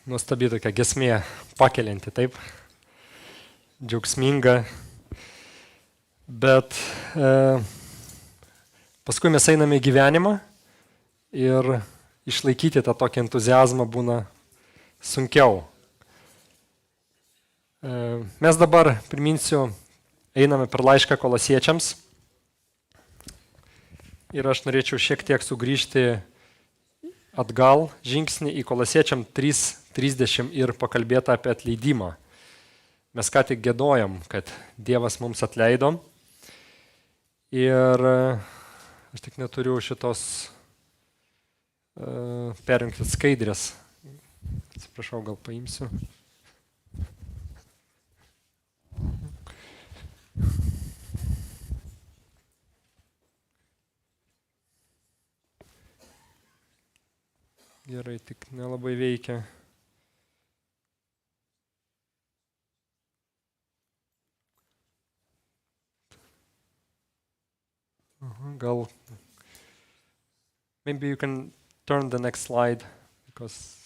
Nuostabi tokia giesmė pakelianti, taip, džiaugsminga, bet paskui mes einame į gyvenimą ir išlaikyti tą tokį entuziazmą būna sunkiau. Mes dabar, priminsiu, einame per laišką Kolosiečiams ir aš norėčiau šiek tiek sugrįžti atgal žingsnį į Kolosiečiam 3:30 ir pakalbėti apie atleidimą. Mes ką tik giedojom, kad Dievas mums atleido ir aš tik neturiu šitos perjungti skaidrės. Atsiprašau, gal paimsiu. Gerai, tik nelabai veikia. Gal. Maybe you can turn the next slide, because.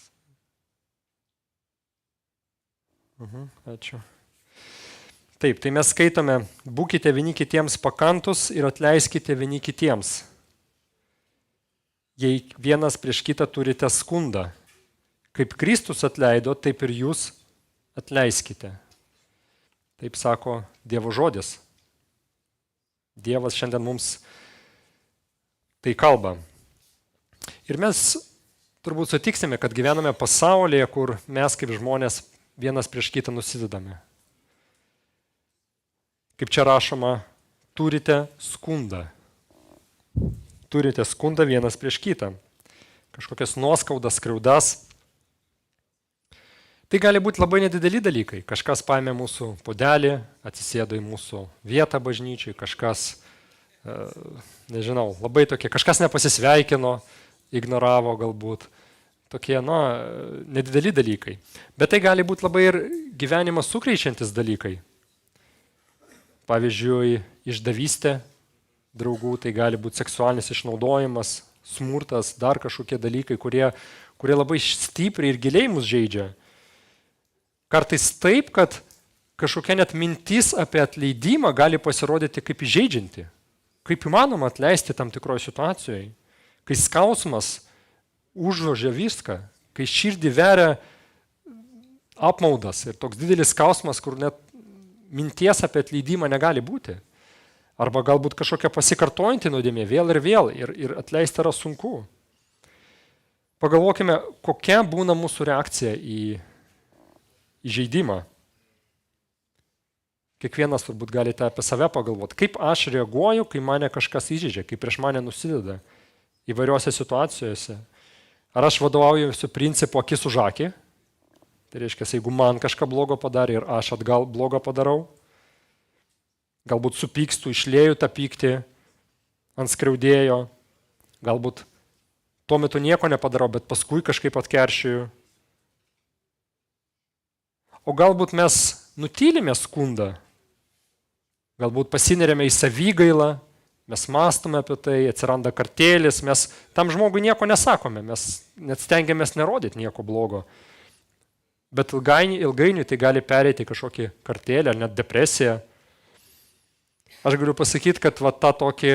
Ačiū. Taip, tai mes skaitome, būkite vieni kitiems pakantus ir atleiskite vieni kitiems. Jei vienas prieš kitą turite skundą, kaip Kristus atleido, taip ir jūs atleiskite. Taip sako Dievo žodis. Dievas šiandien mums tai kalba. Ir mes turbūt sutiksime, kad gyvename pasaulyje, kur mes kaip žmonės vienas prieš kitą nusidedame. Kaip čia rašoma, turite skundą. Turite skundą vienas prieš kitą. Kažkokias nuoskaudas, skriaudas. Tai gali būti labai nedideli dalykai. Kažkas paėmė mūsų puodelį, atsisėdo į mūsų vietą bažnyčiai, kažkas, nežinau, labai tokie, kažkas nepasisveikino, ignoravo galbūt. Tokie, nedideli dalykai. Bet tai gali būti labai ir gyvenimą sukreičiantis dalykai. Pavyzdžiui, išdavystė draugų, tai gali būti seksualinis išnaudojimas, smurtas, dar kažkokie dalykai, kurie labai stipriai ir giliai mus žeidžia. Kartais taip, kad kažkokia net mintis apie atleidimą gali pasirodyti kaip įžeidžianti. Kaip įmanoma atleisti tam tikroje situacijoje. Kai skausmas užvožia viską, kai širdį veria apmaudas ir toks didelis skausmas, kur net minties apie atleidimą negali būti. Arba galbūt kažkokia pasikartojanti nuodėmė vėl ir atleisti yra sunku. Pagalvokime, kokia būna mūsų reakcija į įžeidimą. Kiekvienas turbūt galite apie save pagalvoti, kaip aš reaguoju, kai mane kažkas įžeidžia, kai prieš mane nusideda įvairiose situacijose. Ar aš vadovaujuosi principu akis už akį? Tai reiškia, jeigu man kažką blogo padarė ir aš atgal blogo padarau, galbūt supykstu, išlieju tą pyktį ant skriaudėjo, galbūt tuo metu nieko nepadarau, bet paskui kažkaip atkeršiju. O galbūt mes nutylime skundą, galbūt pasineriame į savigailą, mes mąstome apie tai, atsiranda kartėlis, mes tam žmogui nieko nesakome, mes net stengiamės nerodyti nieko blogo. Bet ilgainiui tai gali pereiti kažkokį kartėlį ar net depresiją. Aš galiu pasakyti, kad tą tokį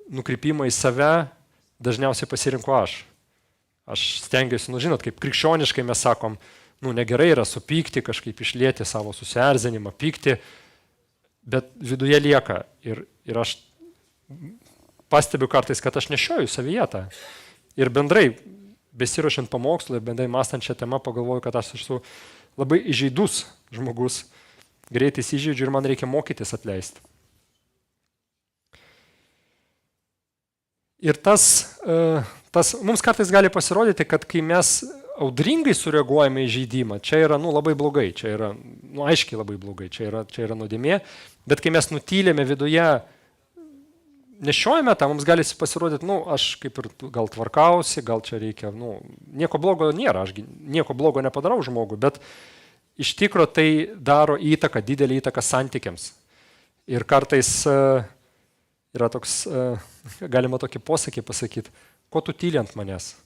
nukrypimą į save dažniausiai pasirinku aš. Aš stengiuosi, žinot, kaip krikščioniškai mes sakom, negerai yra supykti, kažkaip išlieti savo susierzinimą, pykti, bet viduje lieka. Ir aš pastebiu kartais, kad aš nešioju savyje tą. Ir bendrai, besiruošiant pamokslui, bendrai mąstant šią temą, pagalvoju, kad aš esu labai įžeidus žmogus. Greitai įsižeidžiu ir man reikia mokytis atleisti. Ir mums kartais gali pasirodyti, kad kai mes audringai sureaguojame į žeidimą, čia yra labai blogai, čia yra aiškiai labai blogai, čia yra nuodėmė, bet kai mes nutylėme viduje, nešiojame tą, mums gali pasirodyti, aš kaip ir gal tvarkausi, gal čia reikia, nieko blogo nėra, aš nieko blogo nepadarau žmogui, bet iš tikro tai daro įtaką, didelį įtaką santykiams. Ir kartais yra toks, galima tokį posakį pasakyti, ko tu tyli ant manęs.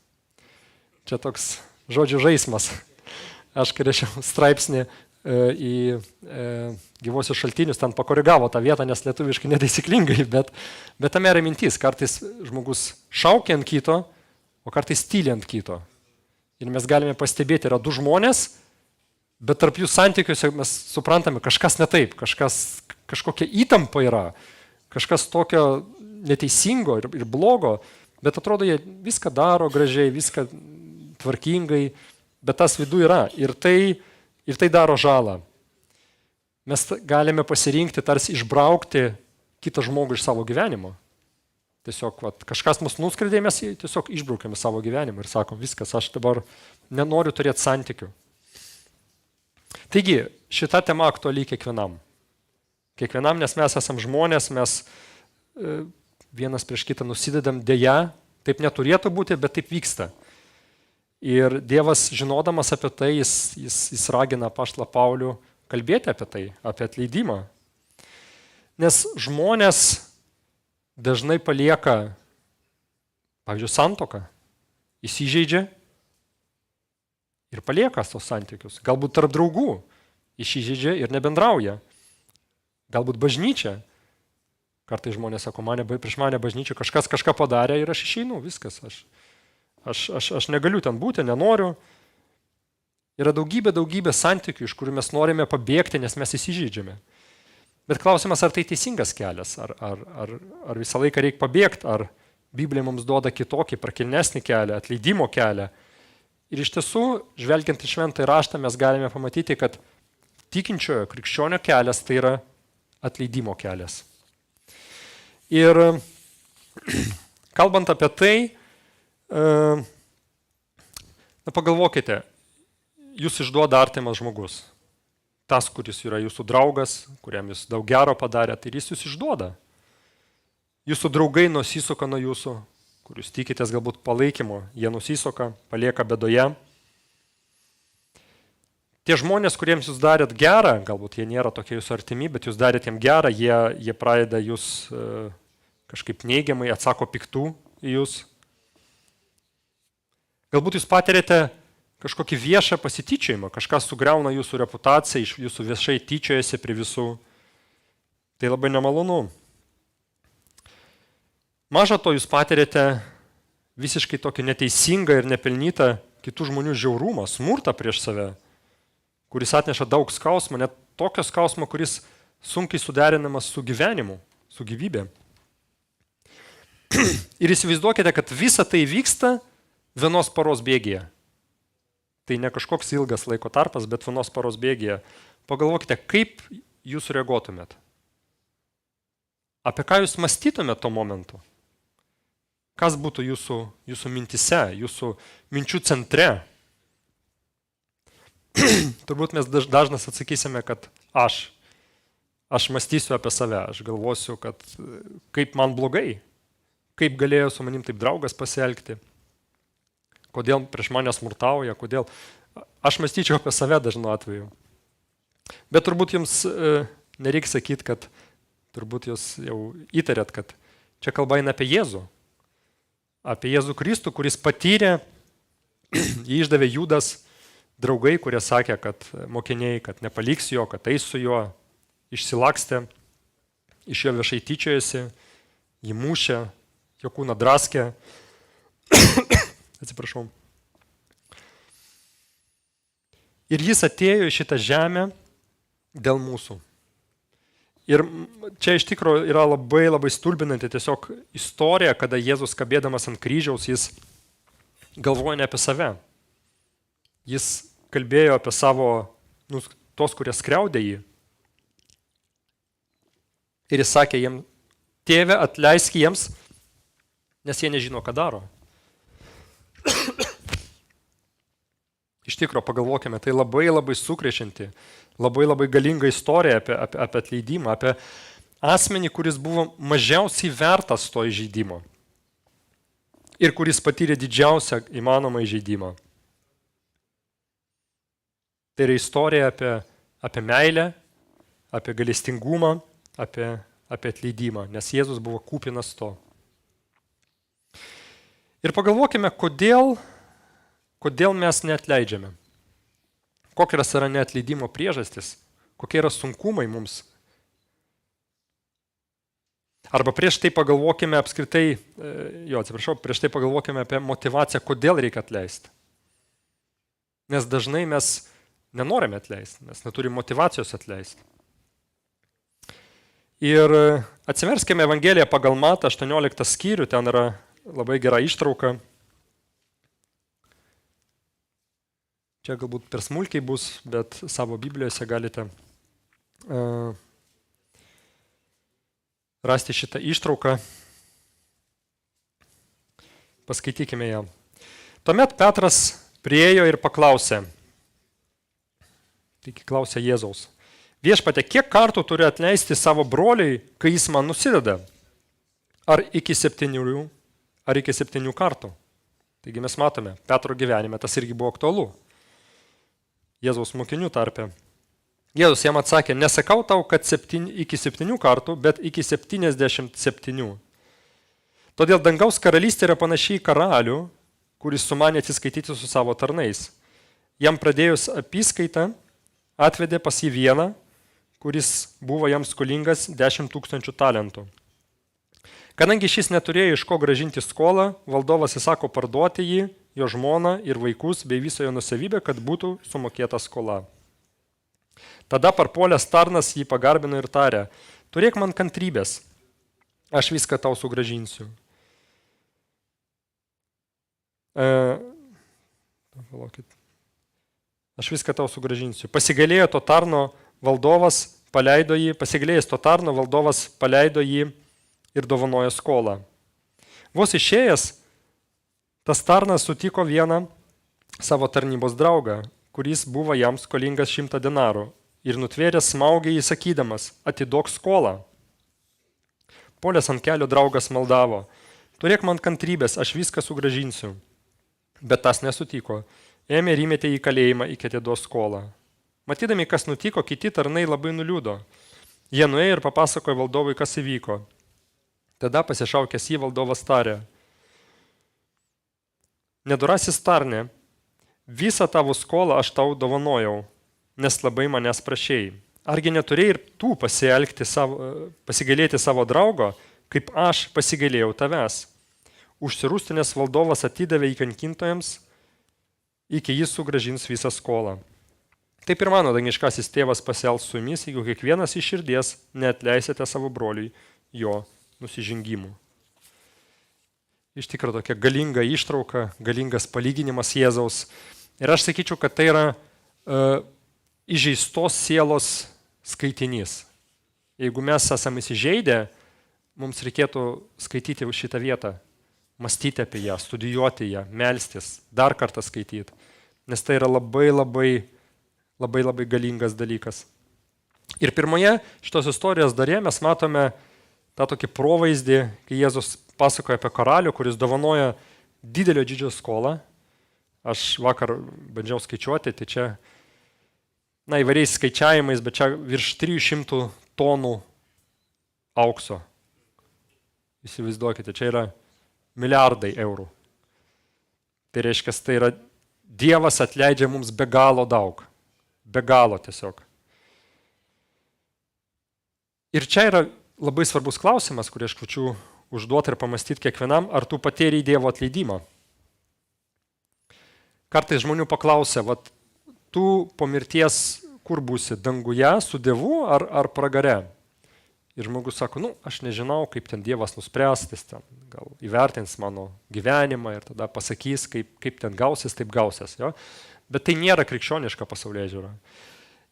Čia toks žodžių žaismas. aš kai rašiau straipsnį į gyvosius šaltinius, ten pakorigavo tą vietą, nes lietuviškai netaisyklingai, bet tame yra mintis, kartais žmogus šaukia ant kito, o kartais tyli ant kito. Ir mes galime pastebėti, yra du žmonės, bet tarp jų santykiuose mes suprantame, kažkas ne taip, kažkokia įtampa yra, kažkas tokio neteisingo ir blogo, bet atrodo, jie viską daro gražiai, viską tvarkingai, bet tas vidų yra ir tai daro žalą. Mes galime pasirinkti tarsi išbraukti kitą žmogų iš savo gyvenimo. Tiesiog kažkas mus nuskridė, mes jį tiesiog išbraukėme savo gyvenimą ir sakom, viskas, aš dabar nenoriu turėti santykių. Taigi, šita tema aktuali kiekvienam. Kiekvienam, nes mes esam žmonės, mes vienas prieš kitą nusidedam, dėja, taip neturėtų būti, bet taip vyksta. Ir Dievas, žinodamas apie tai, jis ragina apaštalą Paulių kalbėti apie tai, apie atleidimą. Nes žmonės dažnai palieka, pavyzdžiui, santuoką, įsižeidžia ir palieka tos santykius. Galbūt tarp draugų įsižeidžia ir nebendrauja. Galbūt bažnyčia. Kartais žmonės sako, prieš mane bažnyčia kažką padarė ir aš išeinu, viskas. Aš negaliu ten būti, nenoriu. Yra daugybė santykių, iš kurių mes norime pabėgti, nes mes įsižeidžiame. Bet klausimas, ar tai teisingas kelias, ar visą laiką reikia pabėgti, ar Biblija mums duoda kitokį, prakilnesnį kelią, atleidimo kelią. Ir iš tiesų, žvelgiant į šventąjį raštą, mes galime pamatyti, kad tikinčiojo krikščionio kelias tai yra atleidimo kelias. Ir kalbant apie tai, pagalvokite, jūs išduoda artimas žmogus. Tas, kuris yra jūsų draugas, kuriam jūs daug gero padarė, tai jis jūs išduoda. Jūsų draugai nusisuka nuo jūsų, kur jūs tikitės galbūt palaikymo, jie nusisuka, palieka bėdoje. Tie žmonės, kuriems jūs darėt gerą, galbūt jie nėra tokie jūsų artimi, bet jūs darėt jiem gerą, jie pradeda jūs kažkaip neigiamai, atsako piktų į jūs. Galbūt jūs patirėte kažkokį viešą pasityčiojimą, kažkas sugriauna jūsų reputaciją, iš jūsų viešai tyčiojasi prie visų. Tai labai nemalonu. Maža to, jūs patirėte visiškai tokį neteisingą ir nepelnytą kitų žmonių žiaurumą, smurtą prieš save, kuris atneša daug skausmo, net tokio skausmo, kuris sunkiai suderinamas su gyvenimu, su gyvybė. Ir įsivaizduokite, kad visa tai vyksta vienos paros bėgyje. Tai ne kažkoks ilgas laiko tarpas, bet vienos paros bėgyje. Pagalvokite, kaip jūs reaguotumėt. Apie ką jūs mąstytumėt tuo momentu? Kas būtų jūsų mintise, jūsų minčių centre? Turbūt mes dažnas atsakysime, kad aš mąstysiu apie save, aš galvosiu, kad kaip man blogai, kaip galėjo su manim taip draugas pasielgti. Kodėl prieš mane smurtauja, kodėl. Aš mąstyčiau apie save dažnu atveju. Bet turbūt jums nereikia sakyti, kad turbūt jūs jau įtarėt, kad čia kalba eina apie Jėzų. Apie Jėzų Kristų, kuris patyrė, jį išdavė Judas, draugai, kurie sakė, kad mokiniai, kad nepaliks jo, kad eis su juo, išsilakstė, iš jo viešai tyčiojasi, jį mušė, jo kūną draskė. Atsiprašau. Ir jis atėjo į šitą žemę dėl mūsų. Ir čia iš tikrųjų yra labai stulbinanti tiesiog istorija, kada Jėzus kabėdamas ant kryžiaus, jis galvoja ne apie save. Jis kalbėjo apie savo, tos, kurie skriaudė jį. Ir jis sakė jiems, Tėve, atleisk jiems, nes jie nežino, ką daro. Iš tikrųjų, pagalvokime, tai labai sukrečianti, labai galinga istorija apie atleidimą, apie asmenį, kuris buvo mažiausiai vertas to įžeidimo ir kuris patyrė didžiausią įmanomą įžeidimą. Tai yra istorija apie meilę, apie gailestingumą, apie atleidimą, nes Jėzus buvo kupinas to. Ir pagalvokime, kodėl mes neatleidžiame. kokios yra neatleidimo priežastis, kokie yra sunkumai mums. Arba prieš tai pagalvokime apskritai, prieš tai pagalvokime apie motivaciją, kodėl reikia atleisti. Nes dažnai mes nenorime atleisti, mes neturime motivacijos atleisti. Ir atsiverskime Evangeliją pagal Matą 18 skyrių, ten yra labai gera ištrauka. Čia galbūt per smulkiai bus, bet savo Biblijose galite rasti šitą ištrauką. Paskaitykime ją. Tuomet Petras priėjo ir paklausė. Taigi klausė Jėzaus. Viešpatie, kiek kartų turi atleisti savo broliui, kai jis man nusideda? Ar iki 7 kartų? Taigi mes matome, Petro gyvenime tas irgi buvo aktualu. Jėzaus mokinių tarpe. Jėzus jam atsakė, nesakau tau, kad iki 7 kartų, bet iki 77. Todėl dangaus karalystė yra panašiai į karalių, kuris sumanė atsiskaityti su savo tarnais. Jam pradėjus apyskaitą, atvedė pas jį vieną, kuris buvo jam skolingas 10 000 talentų. Kadangi šis neturėjo iš ko grąžinti skolą, valdovas įsako parduoti jį, jo žmoną ir vaikus bei visą jo nusavybę, kad būtų sumokėta skola. Tada parpuolęs tarnas jį pagarbino ir tarė, turėk man kantrybės, aš viską tau sugrąžinsiu. Aš viską tau sugrąžinsiu. Pasigailėjęs to tarno valdovas paleido jį ir dovanojo skolą. Vos išėjęs, tas tarnas sutiko vieną savo tarnybos draugą, kuris buvo jam skolingas 100 denarų ir nutvėręs smaugė jį sakydamas, atiduok skolą. Puolęs ant kelio draugas maldavo, turėk man kantrybės, aš viską sugrąžinsiu. Bet tas nesutiko. Ėmė ir įmetė į kalėjimą iki atiduos skolą. Matydami, kas nutiko, kiti tarnai labai nuliūdo. Jie nuėjo ir papasakojo valdovui, kas įvyko. Tada pasišaukęs jį valdovas tarė. Nedorasis tarne, visą tavo skolą aš tau dovanojau, nes labai manęs prašėjai. Argi neturėjai ir tu pasigailėti savo draugo, kaip aš pasigailėjau tavęs? Užsirūstinės valdovas atidavė įkankintojams, iki jis sugrąžins visą skolą. Taip ir mano dangiškasis tėvas pasielgs su jumis, jeigu kiekvienas iš širdies neatleisite savo broliui jo nusižengimų. Iš tikrųjų tokia galinga ištrauka, galingas palyginimas Jėzaus. Ir aš sakyčiau, kad tai yra įžeistos sielos skaitinys. Jeigu mes esame įsižeidę, mums reikėtų skaityti šitą vietą, mąstyti apie ją, studijuoti ją, melstis, dar kartą skaityti. Nes tai yra labai galingas dalykas. Ir pirmoje šitos istorijos dalyje mes matome tą tokį provaizdį, kai Jėzus pasakoja apie karalių, kuris dovanoja didelio dydžio skolą. Aš vakar bandžiau skaičiuoti, tai čia, įvairiais skaičiavimais, bet čia virš 300 tonų aukso. Įsivaizduokite, čia yra milijardai eurų. Tai reiškia, tai yra Dievas atleidžia mums be galo daug. Be galo tiesiog. Ir čia yra labai svarbus klausimas, kurį aš kviečiu užduoti ir pamastyti kiekvienam, ar tu patyrei Dievo atleidimą. Kartais žmonių paklausia, tu po mirties kur būsi, danguje su Dievu ar pragare? Ir žmogus sako, aš nežinau, kaip ten Dievas nuspręs, jis ten gal įvertins mano gyvenimą ir tada pasakys, kaip ten gausis, taip gausis. Jo? Bet tai nėra krikščioniška pasaulėžiūra.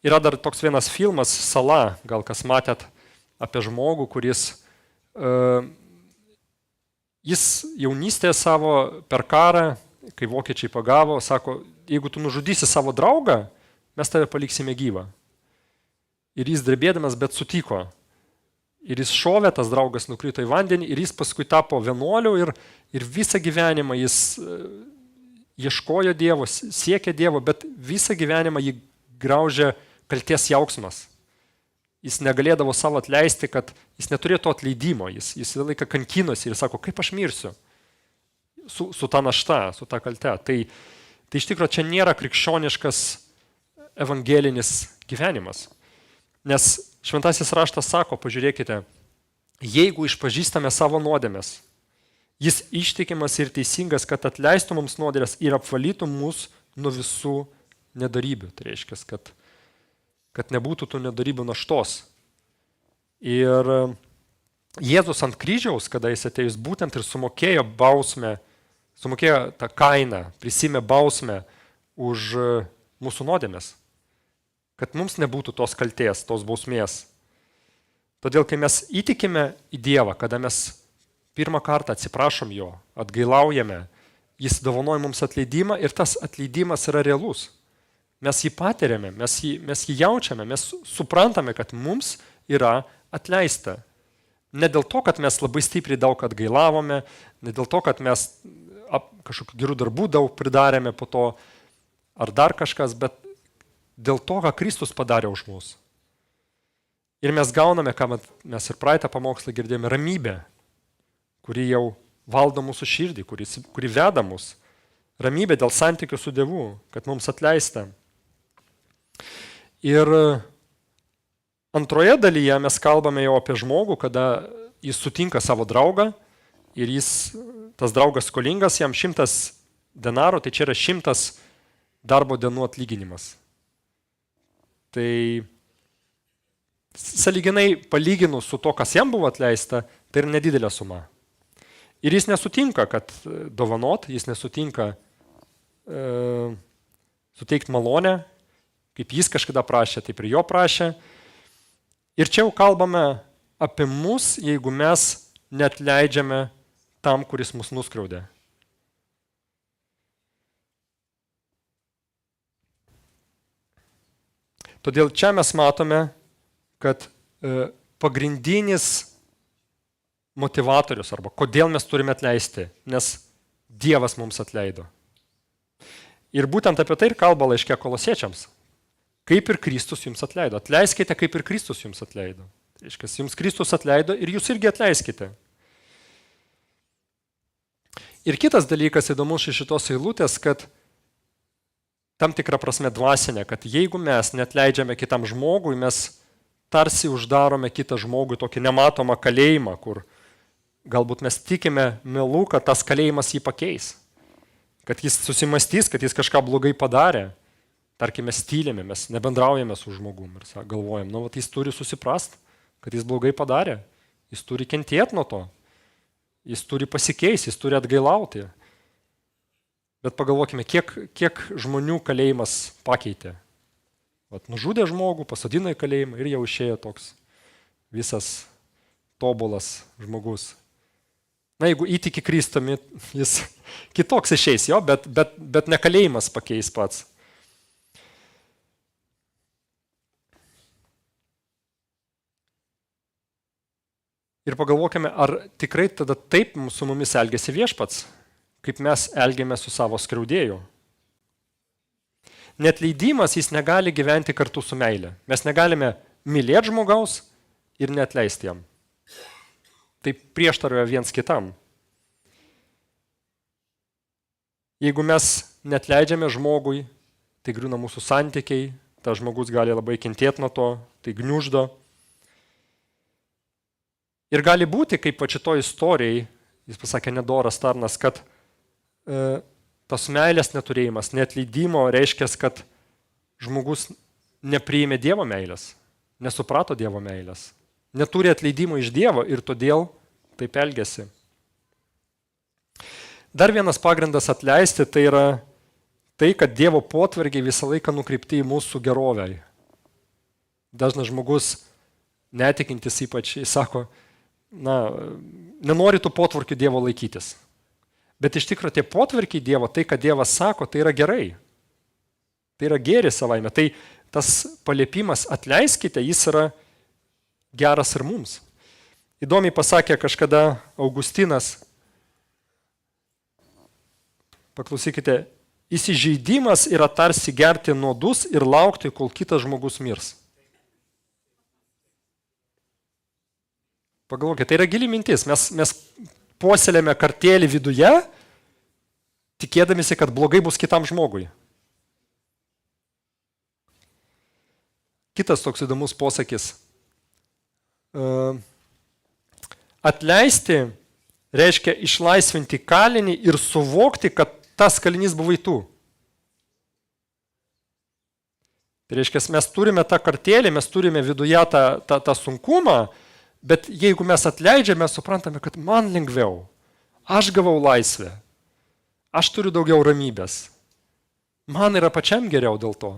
Yra dar toks vienas filmas, Sala, gal kas matėt, apie žmogų, kuris jis jaunystėje savo per karą, kai vokiečiai pagavo, sako, jeigu tu nužudysi savo draugą, mes tave paliksime gyvą. Ir jis drebėdamas, bet sutiko. Ir jis šovė, tas draugas nukrito į vandenį ir jis paskui tapo vienuoliu ir visą gyvenimą jis ieškojo Dievo, siekė Dievo, bet visą gyvenimą jį graužė kalties jausmas. Jis negalėdavo savo atleisti, kad jis neturėjo to atleidimo, jis visą laiką kankinosi ir sako, kaip aš mirsiu su ta našta, su ta kalte. Tai iš tikrųjų čia nėra krikščioniškas evangelinis gyvenimas. Nes šventasis raštas sako, pažiūrėkite, jeigu išpažįstame savo nuodėmes, jis ištikimas ir teisingas, kad atleistų mums nuodėmes ir apvalytų mus nuo visų nedarybių. Tai reiškia, kad nebūtų tų nedarybių naštos. Ir Jėzus ant kryžiaus, kada jis atėjus, būtent ir sumokėjo bausmę, sumokėjo tą kainą, prisimė bausmę už mūsų nuodėmes. Kad mums nebūtų tos kaltės, tos bausmės. Todėl, kai mes įtikime į Dievą, kada mes pirmą kartą atsiprašom jo, atgailaujame, jis dovanoja mums atleidimą ir tas atleidimas yra realus. Mes jį patiriame, mes jį jaučiame, mes suprantame, kad mums yra atleista. Ne dėl to, kad mes labai stipriai daug atgailavome, ne dėl to, kad mes kažkokių gerų darbų daug pridarėme po to, ar dar kažkas, bet dėl to, ką Kristus padarė už mus. Ir mes gauname, ką mes ir praeitą pamokslą girdėjome, ramybę, kuri jau valdo mūsų širdį, kuri veda mus. Ramybė dėl santykių su Dievu, kad mums atleista. Ir antroje dalyje mes kalbame jau apie žmogų, kada jis sutinka savo draugą ir tas draugas skolingas, jam 100 denarų, tai čia yra 100 darbo dienų atlyginimas. Tai sąlyginai palyginus su to, kas jam buvo atleista, tai yra nedidelė suma. Ir jis nesutinka, kad dovanot, jis nesutinka suteikti malonę, kaip jis kažkada prašė, taip ir jo prašė. Ir čia jau kalbame apie mus, jeigu mes neatleidžiame tam, kuris mus nuskriaudė. Todėl čia mes matome, kad pagrindinis motivatorius arba kodėl mes turime atleisti, nes Dievas mums atleido. Ir būtent apie tai ir kalba laiške Kolosiečiams. Kaip ir Kristus jums atleido. Atleiskite, kaip ir Kristus jums atleido. Tai reiškia, jums Kristus atleido ir jūs irgi atleiskite. Ir kitas dalykas įdomus iš šitos eilutės, kad tam tikrą prasme dvasinė, kad jeigu mes neatleidžiame kitam žmogui, mes tarsi uždarome kitą žmogų tokį nematomą kalėjimą, kur galbūt mes tikime melu, kad tas kalėjimas jį pakeis. Kad jis susimastys, kad jis kažką blogai padarė. Tarkime, mes tylime, mes nebendraujame su žmogum ir galvojam, jis turi susiprast, kad jis blogai padarė. Jis turi kentėti nuo to. Jis turi pasikeisti, jis turi atgailauti. Bet pagalvokime, kiek žmonių kalėjimas pakeitė. Nužudė žmogų, pasodino į kalėjimą ir jau išėjo toks visas tobulas žmogus. Jeigu įtiki Kristumi, jis kitoks išeis jo, bet ne kalėjimas pakeis pats. Ir pagalvokime, ar tikrai tada taip su mumis elgėsi viešpats, kaip mes elgėme su savo skriaudėju. Neatleidimas jis negali gyventi kartu su meile. Mes negalime mylėti žmogaus ir neatleisti jam. Tai prieštaroja viens kitam. Jeigu mes neatleidžiame žmogui, tai griūna mūsų santykiai, tas žmogus gali labai kentėti nuo to, tai gniuždo. Ir gali būti, kaip va šitoj istorijai, jis pasakė nedoras tarnas, kad tos meilės neturėjimas, neatleidimo reiškia, kad žmogus nepriėmė Dievo meilės, nesuprato Dievo meilės, neturi atleidimo iš Dievo ir todėl taip elgiasi. Dar vienas pagrindas atleisti tai yra tai, kad Dievo potvarkiai visą laiką nukreipti į mūsų gerovę. Dažnas žmogus netikintis ypač, jis sako, nenori tų potvarkių Dievo laikytis. Bet iš tikrųjų tie potvarkiai Dievo, tai, ką Dievas sako, tai yra gerai. Tai yra gėris savaime. Tai tas paliepimas atleiskite, jis yra geras ir mums. Įdomiai pasakė kažkada Augustinas, paklausykite, įsižeidimas yra tarsi gerti nuodus ir laukti, kol kitas žmogus mirs. Pagalvokite, tai yra gili mintis. Mes puoselėme kartėlį viduje, tikėdamisi, kad blogai bus kitam žmogui. Kitas toks įdomus posakis. Atleisti reiškia išlaisvinti kalinį ir suvokti, kad tas kalinys buvai tu. Tai reiškia, mes turime tą kartėlį, mes turime viduje tą sunkumą, bet jeigu mes atleidžiame, mes suprantame, kad man lengviau. Aš gavau laisvę. Aš turiu daugiau ramybės. Man yra pačiam geriau dėl to.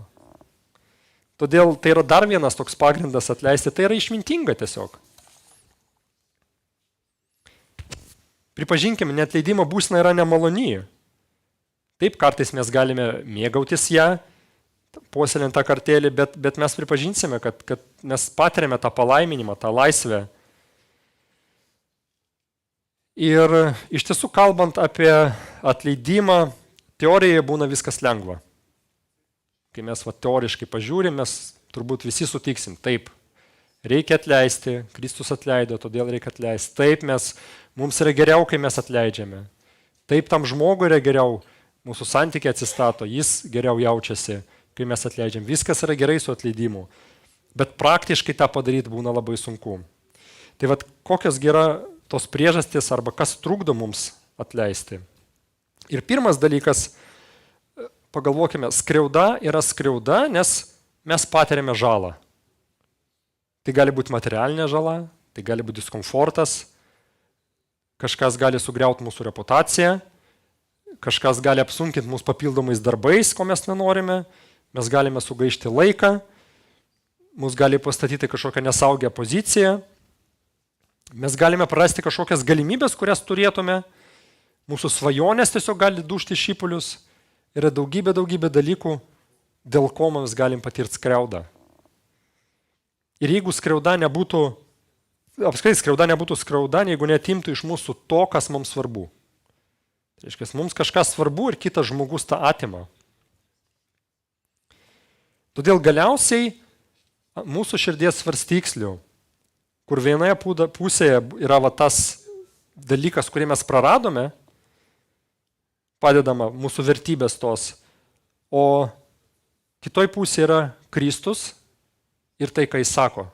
Todėl tai yra dar vienas toks pagrindas atleisti. Tai yra išmintinga tiesiog. Pripažinkime, neatleidimo būsena yra nemaloni. Taip, kartais mes galime mėgautis ją, puoselint tą kartėlį, bet mes pripažinsime, kad mes patiriame tą palaiminimą, tą laisvę. Ir iš tiesų, kalbant apie atleidimą, teorijoje būna viskas lengva. Kai mes teoriškai pažiūrim, mes turbūt visi sutiksim. Taip, reikia atleisti, Kristus atleido, todėl reikia atleisti. Taip, mums yra geriau, kai mes atleidžiame. Taip, tam žmogui yra geriau, mūsų santykiai atsistato, jis geriau jaučiasi, kai mes atleidžiam. Viskas yra gerai su atleidimu, bet praktiškai tą padaryti būna labai sunku. Tai kokios yra tos priežastys arba kas trukdo mums atleisti. Ir pirmas dalykas, pagalvokime, skriauda yra skriauda, nes mes patiriame žalą. Tai gali būti materialinė žala, tai gali būti diskomfortas, kažkas gali sugriauti mūsų reputaciją, kažkas gali apsunkinti mūsų papildomais darbais, ko mes nenorime, mes galime sugaišti laiką, mus gali pastatyti kažkokią nesaugią poziciją, mes galime prarasti kažkokias galimybės, kurias turėtume, mūsų svajonės tiesiog gali dužti šipulius, yra daugybė dalykų, dėl ko mes galim patirti skriaudą. Ir jeigu skriauda nebūtų, apskritai skriauda nebūtų skriauda, jeigu neatimtų iš mūsų to, kas mums svarbu. Tai reiškia, mums kažkas svarbu ir kitas žmogus tą atima. Todėl galiausiai mūsų širdies svarstyklių, kur vienoje pusėje yra tas dalykas, kurį mes praradome, padedama mūsų vertybės tos, o kitoj pusėje yra Kristus ir tai, ką jis sako.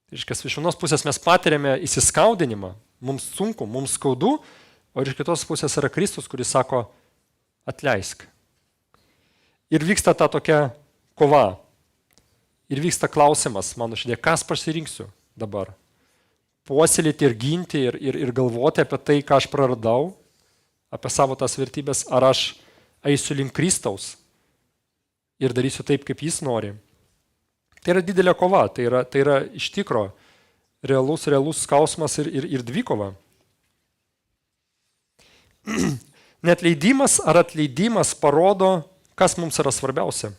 Tai reiškia, iš vienos pusės mes patiriame įsiskaudinimą, mums sunku, mums skaudu, o iš kitos pusės yra Kristus, kuris sako, atleisk. Ir vyksta ta tokia kova. Ir vyksta klausimas, mano širdie, kas pasirinksiu dabar? Puoselėti ir ginti ir galvoti apie tai, ką aš praradau, apie savo tas vertybės, ar aš eisiu link Kristaus ir darysiu taip, kaip jis nori. Tai yra didelė kova, tai yra iš tikro realus skausmas ir dvikova. Neatleidimas ar atleidimas parodo, kas mums yra svarbiausia.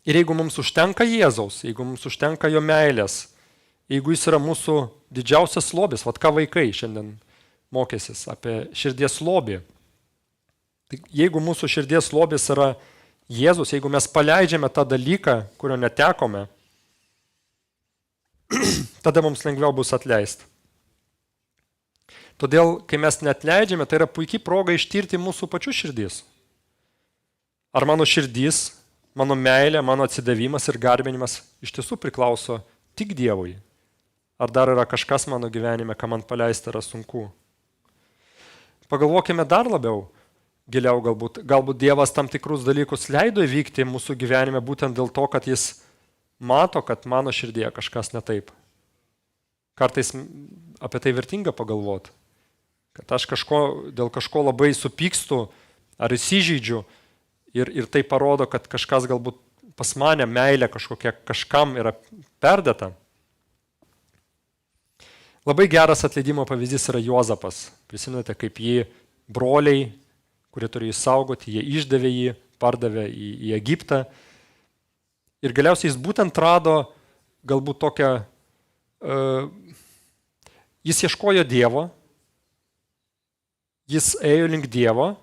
Ir jeigu mums užtenka Jėzaus, jeigu mums užtenka jo meilės, jeigu jis yra mūsų didžiausias lobis, ką vaikai šiandien mokėsis apie širdies lobį. Tai jeigu mūsų širdies lobis yra Jėzus, jeigu mes paleidžiame tą dalyką, kurio netekome, tada mums lengviau bus atleisti. Todėl, kai mes neatleidžiame, tai yra puikiai proga ištirti mūsų pačių širdis. Ar mano širdis, mano meilė, mano atsidavimas ir garbinimas iš tiesų priklauso tik Dievui? Ar dar yra kažkas mano gyvenime, ką man paleisti yra sunku? Pagalvokime dar labiau, giliau galbūt. Galbūt Dievas tam tikrus dalykus leido įvykti mūsų gyvenime būtent dėl to, kad jis mato, kad mano širdėje kažkas ne taip. Kartais apie tai vertinga pagalvoti. Kad aš dėl kažko labai supykstu ar įsižeidžiu ir tai parodo, kad kažkas galbūt pas mane meilė kažkokia kažkam yra perdėta. Labai geras atleidimo pavyzdys yra Juozapas. Prisimenate, kaip jį broliai, kurie turėjo saugoti, jie išdavė jį, pardavė į Egiptą. Ir galiausiai jis būtent rado galbūt tokią, jis ieškojo Dievo, jis ėjo link Dievo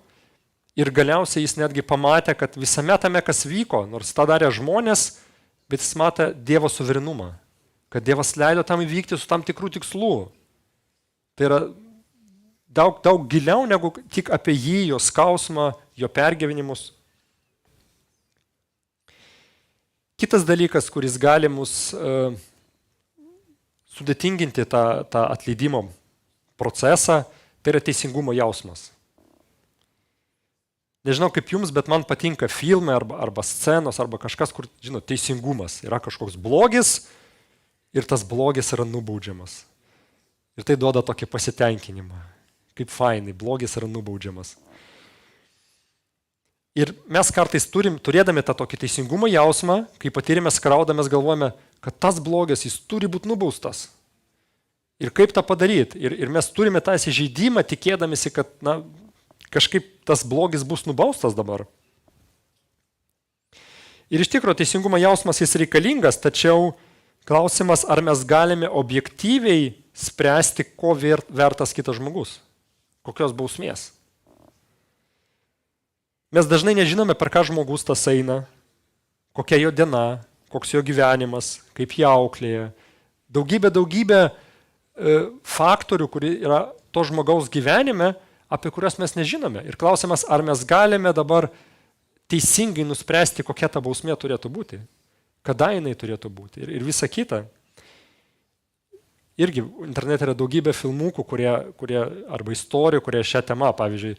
ir galiausiai jis netgi pamatė, kad visame tame, kas vyko, nors tą darė žmonės, bet jis matė Dievo suverenumą, kad Dievas leido tam įvykti su tam tikrų tikslų. Tai yra daug giliau negu tik apie jį, jo skausmą, jo pergyvenimus. Kitas dalykas, kuris gali mus sudėtinginti tą atleidimo procesą, tai yra teisingumo jausmas. Nežinau kaip jums, bet man patinka filmai arba scenos, arba kažkas, kur, žinot, teisingumas. Yra kažkoks blogis ir tas blogis yra nubaudžiamas. Ir tai duoda tokį pasitenkinimą. Kaip fainai, blogis yra nubaudžiamas. Ir mes kartais turėdami tą tokį teisingumo jausmą, kai patyrėme skriaudą, mes galvojame, kad tas blogis, jis turi būti nubaustas. Ir kaip tą padaryti? Ir mes turime tą įsižeidimą, tikėdamėsi, kad kažkaip tas blogis bus nubaustas dabar. Ir iš tikrųjų teisingumo jausmas jis reikalingas, tačiau klausimas, ar mes galime objektyviai spręsti, ko vertas kitas žmogus, kokios bausmės. Mes dažnai nežinome, per ką žmogus tas eina, kokia jo diena, koks jo gyvenimas, kaip jį auklėja. Daugybė faktorių, kurie yra to žmogaus gyvenime, apie kurias mes nežinome. Ir klausimas, ar mes galime dabar teisingai nuspręsti, kokia ta bausmė turėtų būti, kada jinai turėtų būti ir visa kita. Irgi internete yra daugybė filmukų, kurie arba istorijų, kurie šią temą, pavyzdžiui,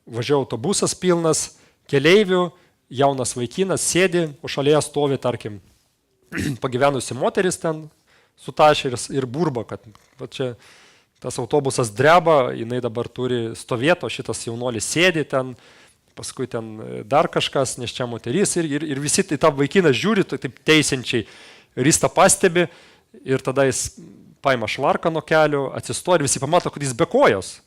važiavo autobusas pilnas, keleivių, jaunas vaikinas sėdi, o šalia stovi, tarkim, pagyvenusi moteris ten sutašė ir burba, kad čia tas autobusas dreba, jinai dabar turi stovėti, o šitas jaunuolis sėdi ten, paskui ten dar kažkas, nes čia moteris ir visi tą vaikiną žiūri taip teisinčiai ir jis tą pastebi ir tada jis paima švarką nuo kelio, atsistoja ir visi pamato, kad jis be kojos.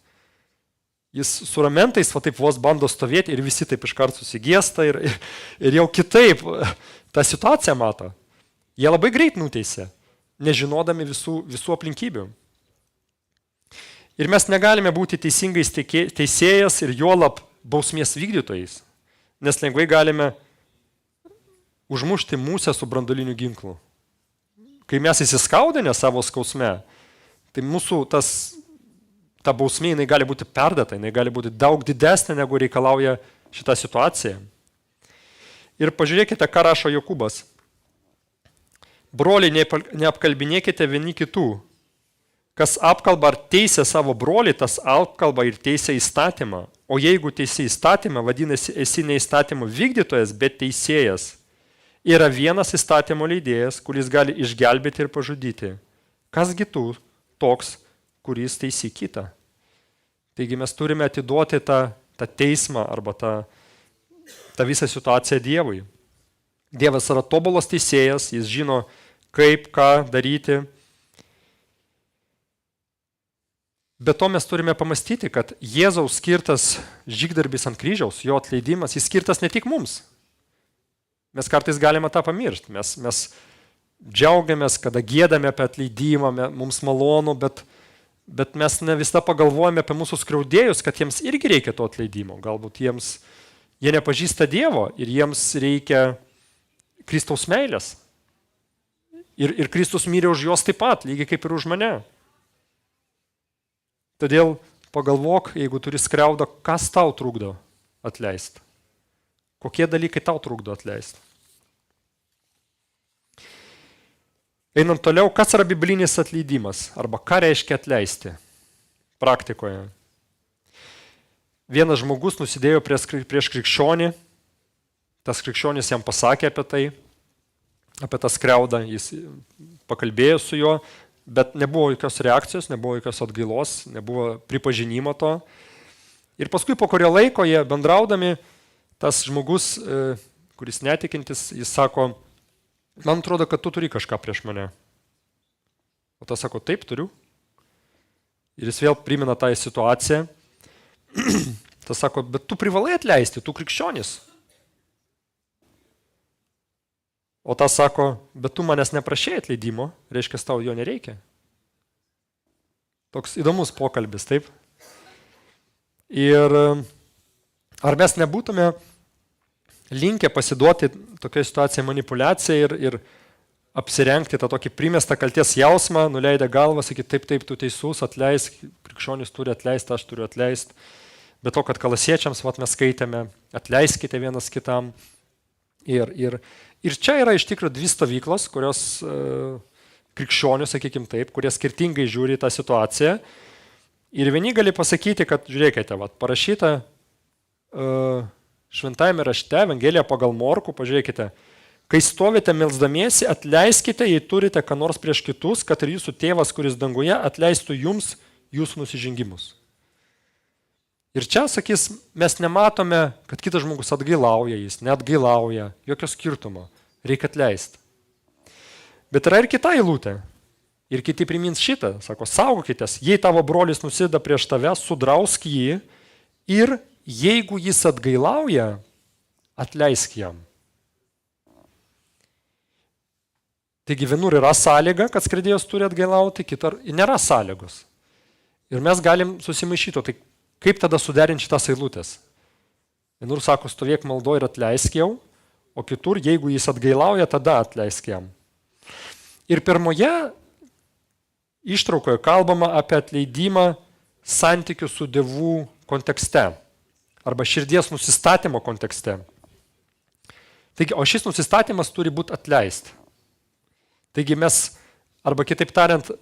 Jis su ramentais taip vos bando stovėti ir visi taip iškart susigėsta ir jau kitaip tą situaciją mato. Jie labai greit nuteisė, nežinodami visų aplinkybių. Ir mes negalime būti teisingais teisėjas ir juolab bausmės vykdytojais, nes lengvai galime užmušti musę su branduoliniu ginklu. Kai mes įsiskaudinę savo skausme, tai mūsų ta bausmė jinai gali būti perdata, jinai gali būti daug didesnė, negu reikalauja šitą situaciją. Ir pažiūrėkite, ką rašo Jokūbas. Broliai, neapkalbinėkite vieni kitų. Kas apkalba ar teisia savo brolį, tas apkalba ir teisia įstatymą. O jeigu teisia įstatymą, vadinasi, esi ne įstatymo vykdytojas, bet teisėjas. Yra vienas įstatymo leidėjas, kuris gali išgelbėti ir pažudyti. Kasgi tu toks, kuris teisi kitą? Taigi mes turime atiduoti tą teismą arba tą visą situaciją Dievui. Dievas yra tobulas teisėjas, jis žino, kaip, ką daryti. Be to mes turime pamastyti, kad Jėzaus skirtas žygdarbis ant kryžiaus, jo atleidimas, jis skirtas ne tik mums. Mes kartais galime tą pamiršti. Mes džiaugiamės, kada giedame apie atleidimą, mums malonu, bet mes ne visada pagalvojame apie mūsų skriaudėjus, kad jiems irgi reikia to atleidimo. Galbūt jie nepažįsta Dievo ir jiems reikia Kristaus meilės. Ir Kristus mirė už juos taip pat, lygiai kaip ir už mane. Todėl pagalvok, jeigu turi skriaudą, kas tau trukdo atleisti. Kokie dalykai tau trukdo atleisti. Einant toliau, kas yra biblinis atleidimas? Arba ką reiškia atleisti praktikoje? Vienas žmogus nusidėjo prieš krikščionį, tas krikščionis jam pasakė apie tą skriaudą, jis pakalbėjo su juo, bet nebuvo jokios reakcijos, nebuvo jokios atgailos, nebuvo pripažinimo to. Ir paskui po kurio laiko jie bendraudami, tas žmogus, kuris netikintis, jis sako, man atrodo, kad tu turi kažką prieš mane. O tas sako, taip, turiu. Ir jis vėl primena tą situaciją. Tas sako, bet tu privalai atleisti, tu krikščionis. O tas sako, bet tu manęs neprašei atleidimo, reiškia, tau jo nereikia. Toks įdomus pokalbis, taip? Ir ar mes nebūtume linkę pasiduoti tokiai situacijai manipuliacijai ir apsirengti tą tokį primestą kalties jausmą, nuleidę galvą, sakyti, taip, tu teisus, atleisk, krikščionis turi atleisti, aš turiu atleisti. Bet to, kad Kolosiečiams mes skaitėme, atleiskite vienas kitam. Ir čia yra iš tikrųjų dvi stovyklos, kurios krikščionių, sakykime taip, kurie skirtingai žiūri į tą situaciją. Ir vieni gali pasakyti, kad žiūrėkite, parašyta šventajame rašte, Evangelija pagal Morkų, pažiūrėkite, kai stovite melsdamiesi, atleiskite, jei turite ką nors prieš kitus, kad ir jūsų tėvas, kuris danguje, atleistų jums jūsų nusižengimus. Ir čia, sakys, mes nematome, kad kitas žmogus atgailauja, jis neatgailauja, jokio skirtumo, reikia atleisti. Bet yra ir kita eilutė. Ir kiti primins šitą, sako, saugokitės, jei tavo brolis nusideda prieš tave, sudrausk jį ir jeigu jis atgailauja, atleisk jam. Taigi vienur yra sąlyga, kad skriaudėjas turi atgailauti, kitur nėra sąlygos. Ir mes galim susimaišyti, tai kaip tada suderinti šitas eilutės? Vienur sako, stovėk maldoje ir atleisk jau, o kitur, jeigu jis atgailauja, tada atleisk jam. Ir pirmoje ištraukoje kalbama apie atleidimą santykių su Dievu kontekste arba širdies nusistatymo kontekste. Taigi, o šis nusistatymas turi būti atleisti. Taigi mes, arba kitaip tariant,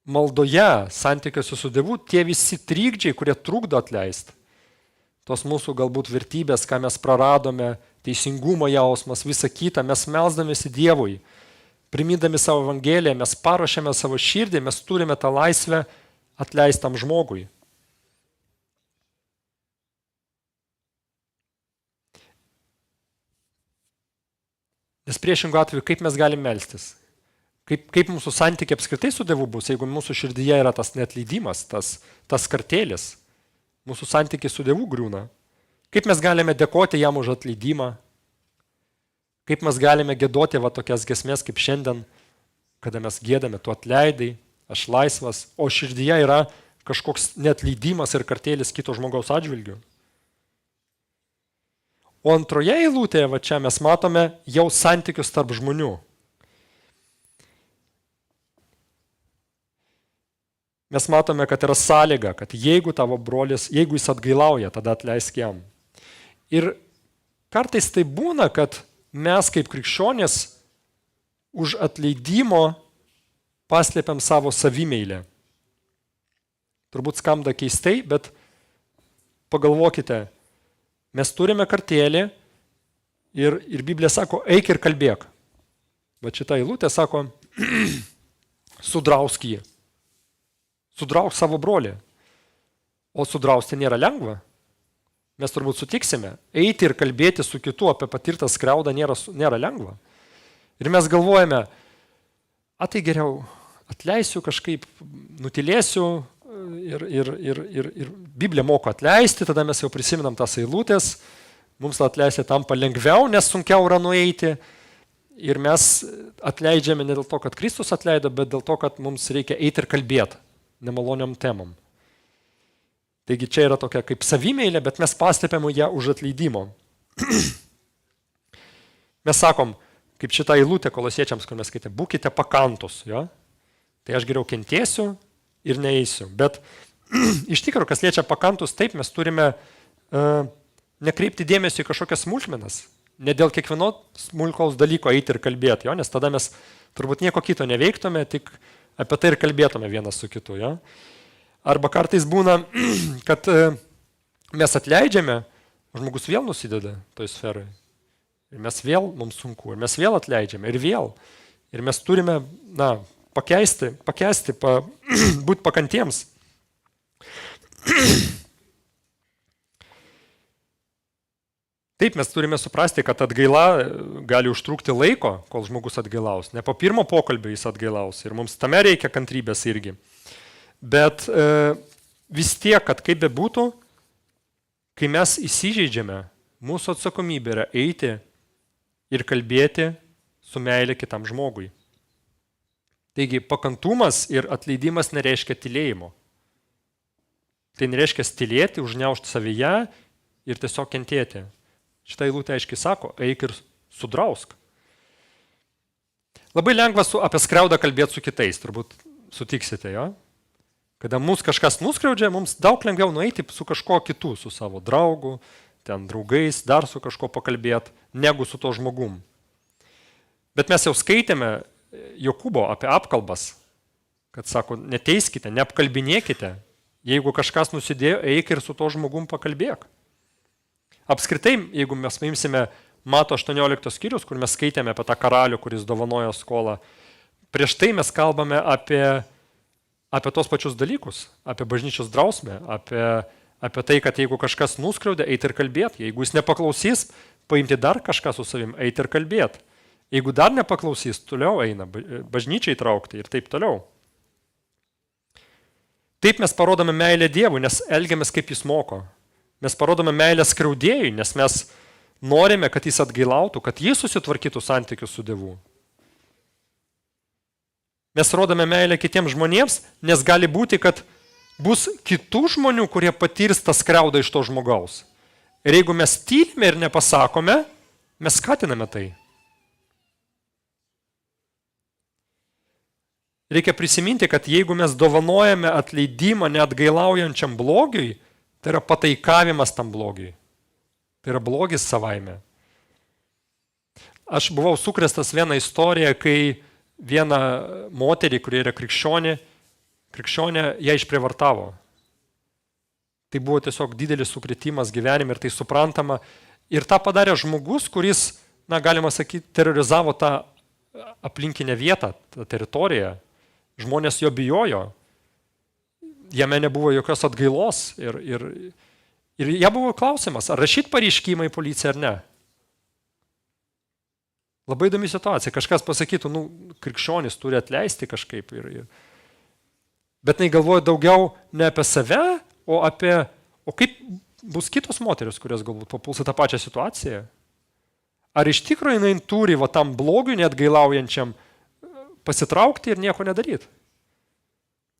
maldoje santykiuose su Dievu, tie visi trikdžiai, kurie trukdo atleisti, tos mūsų galbūt vertybės, ką mes praradome, teisingumo jausmas, visa kita, mes melsdamėsi Dievui, primindami savo Evangeliją, mes paruošiame savo širdį, mes turime tą laisvę atleistam žmogui. Nes priešingų atveju, kaip mes galim melstis? Kaip mūsų santykiai apskritai su Dievu bus, jeigu mūsų širdyje yra tas neatleidimas, tas kartėlis, mūsų santykiai su Dievu griūna. Kaip mes galime dėkoti jam už atleidimą? Kaip mes galime giedoti tokias giesmės kaip šiandien, kada mes giedame, tu atleidai, aš laisvas, o širdyje yra kažkoks neatleidimas ir kartėlis kito žmogaus atžvilgių. O antroje eilutėje, čia mes matome jau santykius tarp žmonių. Mes matome, kad yra sąlyga, kad jeigu tavo brolis, jeigu jis atgailauja, tada atleisk jam. Ir kartais tai būna, kad mes kaip krikščionės už atleidimo paslėpiam savo savimeilę. Turbūt skamba keistai, bet pagalvokite, mes turime kartėlį ir Biblija sako, eik ir kalbėk. Bet šita eilutė sako, sudrausk jį. Sudrausk savo brolį. O sudrausti nėra lengva. Mes turbūt sutiksime, eiti ir kalbėti su kitu apie patirtą skriaudą nėra lengva. Ir mes galvojame, tai geriau atleisiu kažkaip, nutilėsiu ir Biblija moko atleisti, tada mes jau prisiminam tas eilutės, mums atleisti tampa lengviau, nes sunkiau yra nueiti. Ir mes atleidžiame ne dėl to, kad Kristus atleido, bet dėl to, kad mums reikia eiti ir kalbėti nemaloniam temam. Taigi čia yra tokia kaip savimeilė, bet mes paslėpiam ją už atleidimo. Mes sakom, kaip šitą eilutę kolosiečiams, kur mes skaitėme, būkite pakantus, jo? Tai aš geriau kentėsiu ir neeisiu. Bet iš tikrųjų, kas liečia pakantus, taip mes turime nekreipti dėmesio į kažkokias smulkmenas. Ne dėl kiekvieno smulkaus dalyko eiti ir kalbėti, jo? Nes tada mes turbūt nieko kito neveiktume, tik apie tai ir kalbėtume vienas su kitu. Jo? Arba kartais būna, kad mes atleidžiame, žmogus vėl nusideda toj sferai. Ir mes vėl, mums sunku, ir mes vėl atleidžiame, ir vėl. Ir mes turime, pakęsti, būti pakantiems. Taip, mes turime suprasti, kad atgaila gali užtrukti laiko, kol žmogus atgailaus. Ne po pirmo pokalbio jis atgailaus. Ir mums tame reikia kantrybės irgi. Bet vis tiek, kad kaip bebūtų, kai mes įsižeidžiame, mūsų atsakomybė yra eiti ir kalbėti su meilė kitam žmogui. Taigi pakantumas ir atleidimas nereiškia tylėjimo. Tai nereiškia tylėti, užgniaužti savyje ir tiesiog kentėti. Šitą eilutę aiškiai sako, eik ir sudrausk. Labai lengva apie skriaudą kalbėti su kitais, turbūt sutiksite, jo? Kada mus kažkas nuskriaudžia, mums daug lengviau nueiti su kažko kitu, su savo draugu, ten draugais, dar su kažko pakalbėti, negu su to žmogum. Bet mes jau skaitėme Jokūbo apie apkalbas, kad sako, neteiskite, neapkalbinėkite, jeigu kažkas nusidėjo, eik ir su to žmogum pakalbėk. Apskritai, jeigu mes paimsime Mato 18 skyrius, kur mes skaitėme apie tą karalių, kuris dovanojo skolą, prieš tai mes kalbame apie tos pačius dalykus, apie bažnyčios drausmę, apie tai, kad jeigu kažkas nuskriaudė, eiti ir kalbėti. Jeigu jis nepaklausys, paimti dar kažką su savim, eiti ir kalbėti. Jeigu dar nepaklausys, toliau eina, bažnyčiai traukti ir taip toliau. Taip mes parodome meilę Dievui, nes elgiamės kaip jis moko. Mes parodome meilę skriaudėjui, nes mes norime, kad jis atgailautų, kad jis susitvarkytų santykius su Dievu. Mes rodome meilę kitiems žmonėms, nes gali būti, kad bus kitų žmonių, kurie patirs tą skriaudą iš to žmogaus. Ir jeigu mes tylime ir nepasakome, mes skatiname tai. Reikia prisiminti, kad jeigu mes dovanojame atleidimą neatgailaujančiam blogiui, tai yra pataikavimas tam blogiui. Tai yra blogis savaime. Aš buvau sukrėstas vieną istoriją, kai viena moterį, kuri yra krikščionė, ją išprievartavo. Tai buvo tiesiog didelis sukrėtimas gyvenime ir tai suprantama. Ir tą padarė žmogus, kuris, galima sakyti, terorizavo tą aplinkinę vietą, tą teritoriją. Žmonės jo bijojo. Jame nebuvo jokios atgailos. Ir ją buvo klausimas, ar rašyti pareiškimą į policiją ar ne. Labai įdomi situacija. Kažkas pasakytų, krikščionis turi atleisti kažkaip. Bet jinai galvoja daugiau ne apie save, o kaip bus kitos moteris, kurios galbūt papuls į tą pačią situaciją. Ar iš tikrųjų jinai turi tam blogiui neatgailaujančiam pasitraukti ir nieko nedaryti.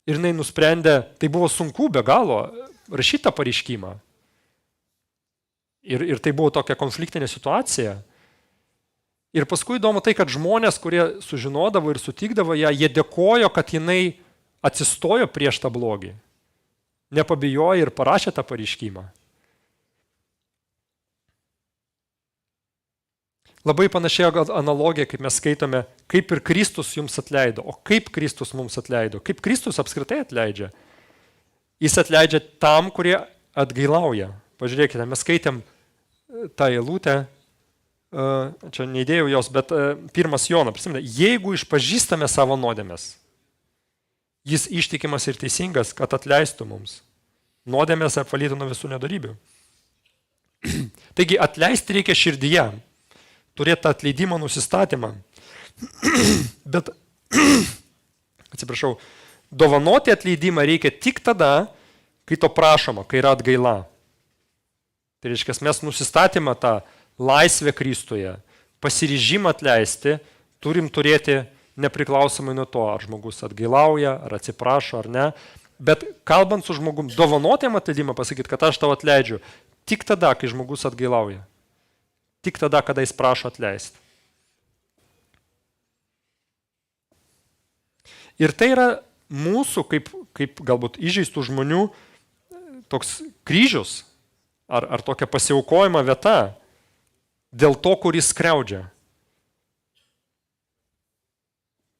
Ir jinai nusprendė, tai buvo sunku be galo, rašyti tą pareiškimą. Ir tai buvo tokia konfliktinė situacija. Ir paskui įdomu tai, kad žmonės, kurie sužinodavo ir sutikdavo ją, jie dėkojo, kad jinai atsistojo prieš tą blogį. Nepabijojo ir parašė tą pareiškimą. Labai panašiai analogija, kaip mes skaitome, kaip ir Kristus jums atleido. O kaip Kristus mums atleido? Kaip Kristus apskritai atleidžia? Jis atleidžia tam, kurie atgailauja. Pažiūrėkite, mes skaitėm tą eilutę, čia neįdėjau jos, bet 1 Jono, prisiminė, jeigu išpažįstame savo nuodėmes, jis ištikimas ir teisingas, kad atleistų mums. Nuodėmės apvalytų nuo visų nedarybių. Taigi atleisti reikia širdyje, turėti tą atleidimo nusistatymą. Bet, atsiprašau, dovanoti atleidimą reikia tik tada, kai to prašoma, kai yra atgaila. Tai reiškia, mes nusistatymą tą laisvę Kristuje, pasiryžimą atleisti, turim turėti nepriklausomai nuo to, ar žmogus atgailauja, ar atsiprašo, ar ne. Bet kalbant su žmogum, dovanoti jam atleidimą, pasakyti, kad aš tau atleidžiu, tik tada, kai žmogus atgailauja. Tik tada, kada jis prašo atleisti. Ir tai yra mūsų, kaip galbūt įžeistų žmonių, toks kryžius, ar tokia pasiaukojama vieta, dėl to, kuris skriaudžia.